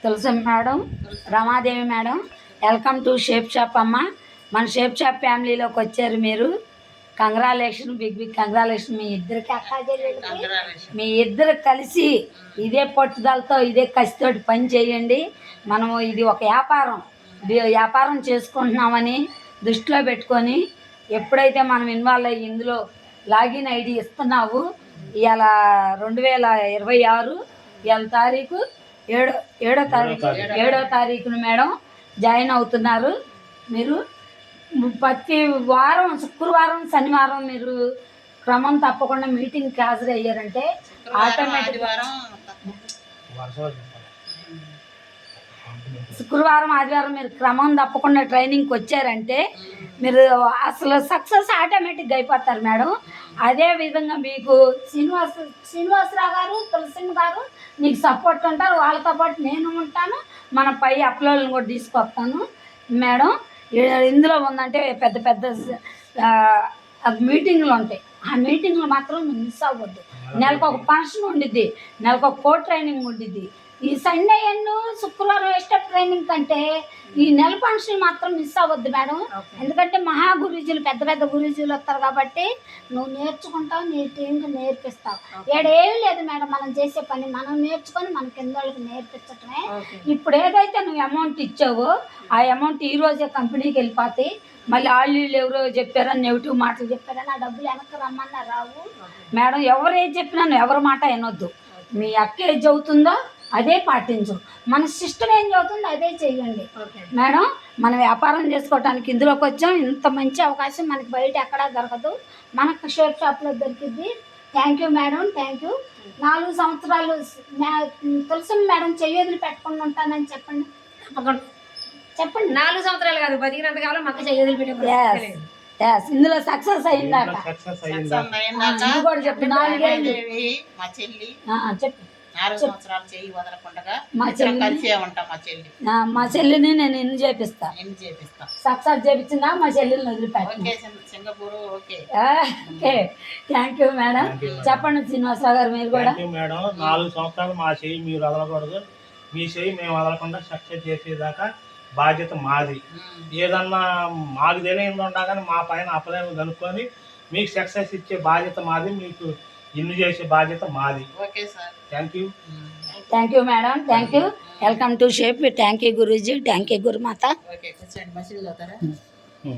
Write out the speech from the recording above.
Tulasi madam, Ramadevi madam, welcome to shape shop అమ్మ. మన shape shop ఫ్యామిలీలోకి వచ్చారు మీరు. కంగ్రాలేషన్, బిగ్ బిగ్ కంగ్రాలేషన్ మీ ఇద్దరికి, అక్క చెల్లెలకి. మీ ఇద్దరు కలిసి ఇదే పట్టుదలతో ఇదే కసితోటి పని చేయండి. మనము ఇది ఒక వ్యాపారం చేసుకుంటున్నామని దృష్టిలో పెట్టుకొని ఎప్పుడైతే మనం ఇన్వాల్వ్ అయ్యి ఇందులో లాగిన్ ఐడి ఇస్తున్నావు, ఇవాళ 2026 ఇవాళ తారీఖు 7వ తారీఖున మేడం జాయిన్ అవుతున్నారు. మీరు ప్రతి వారం శుక్రవారం, శనివారం మీరు క్రమం తప్పకుండా మీటింగ్కి హాజరయ్యారంటే ఆటోమేటిక్ శుక్రవారం, ఆదివారం మీరు క్రమం తప్పకుండా ట్రైనింగ్కి వచ్చారంటే మీరు అసలు సక్సెస్ ఆటోమేటిక్గా అయిపోతారు మేడం. అదే విధంగా మీకు శ్రీనివాసరావు గారు, తులసిమ్మ గారు నీకు సపోర్ట్ ఉంటారు. వాళ్ళతో పాటు నేను ఉంటాను. మన పై అప్లోడ్లను కూడా తీసుకొస్తాను మేడం. ఇందులో ఉందంటే పెద్ద పెద్ద మీటింగ్లు ఉంటాయి. ఆ మీటింగ్లు మాత్రం మిస్ అవ్వద్దు. నెలకు ఒక ఫంక్షన్ ఉండిద్ది, నెలకు ఒక కోడ్ ట్రైనింగ్ ఉండిద్ది. ఈ సండే శుక్రవారం వేసేటప్పుడు ట్రైనింగ్ కంటే ఈ నెల ఫంక్షన్ మాత్రం మిస్ అవ్వద్దు మేడం. ఎందుకంటే మహా గురూజీలు, పెద్ద పెద్ద గురూజీలు వస్తారు కాబట్టి నువ్వు నేర్చుకుంటావు, నీ టీంకి నేర్పిస్తావు. ఏడేమి లేదు మేడం, మనం చేసే పని మనం నేర్చుకొని మన కింద వాళ్ళకి నేర్పించటమే. ఇప్పుడు ఏదైతే నువ్వు అమౌంట్ ఇచ్చావో ఆ అమౌంట్ ఈ రోజే కంపెనీకి వెళ్ళిపోతాయి. మళ్ళీ వాళ్ళు ఎవరో చెప్పారని నెగిటివ్ మాటలు చెప్పారని ఆ డబ్బులు వెనక్కి రమ్మన్నా రావు మేడం. ఎవరు ఏది చెప్పినా నువ్వు ఎవరి మాట వినొద్దు. మీ అక్క ఏది చదువుతుందో అదే పాటించు, మన సిస్టమ్ ఏం చదువుతుందో అదే చెయ్యండి మేడం. మనం వ్యాపారం చేసుకోవడానికి ఇందులోకి వచ్చాం. ఇంత మంచి అవకాశం మనకి బయట ఎక్కడా దొరకదు, మనకు షేప్ షాప్లో దొరికింది. Thank you madam, thank you. 4 సంవత్సరాలు తులసి మేడం చెయ్యొదిలి పెట్టకుండా ఉంటానని చెప్పండి. చెప్పండి. 4 సంవత్సరాలు కాదు, బతికినంత కాలం మాకు చెయ్యొదిలి పెట్టే ఇందులో సక్సెస్ అయిందాక కూడా చెప్పు. 4 ఏళ్ళు మా చెల్లి చెప్పు. 4 సంవత్సరాలు చెయ్యి వదలకుండా మా చెల్లిని నేను ఎన్ని చేపిస్తా సక్సెస్ చేపించిందా మా చెల్లిని వదిలిపెట్టండి. Singapore. Okay, thank you madam. చెప్పండి శ్రీనివాసరావు గారు మీరు కూడా. మేడం 4 సంవత్సరాలు మా చెయ్యి మీరు వదలకూడదు, మీ చెయ్యి మేము వదలకుండా సక్సెస్ చేసేదాకా బాధ్యత మాది. ఏదన్నా మాకు తెలియదు ఉన్నా కానీ మా పైన అప్లై కనుక్కొని మీకు సక్సెస్ ఇచ్చే బాధ్యత మాది, మీకు ఇల్లు చేసే బాధ్యత మాది. Okay sir, thank you. Thank you madam, thank you. Welcome to shape. Thank you Guruji, thank you Gurumata. Okay, కూర్చోండి. మసీదులో అవుతారా?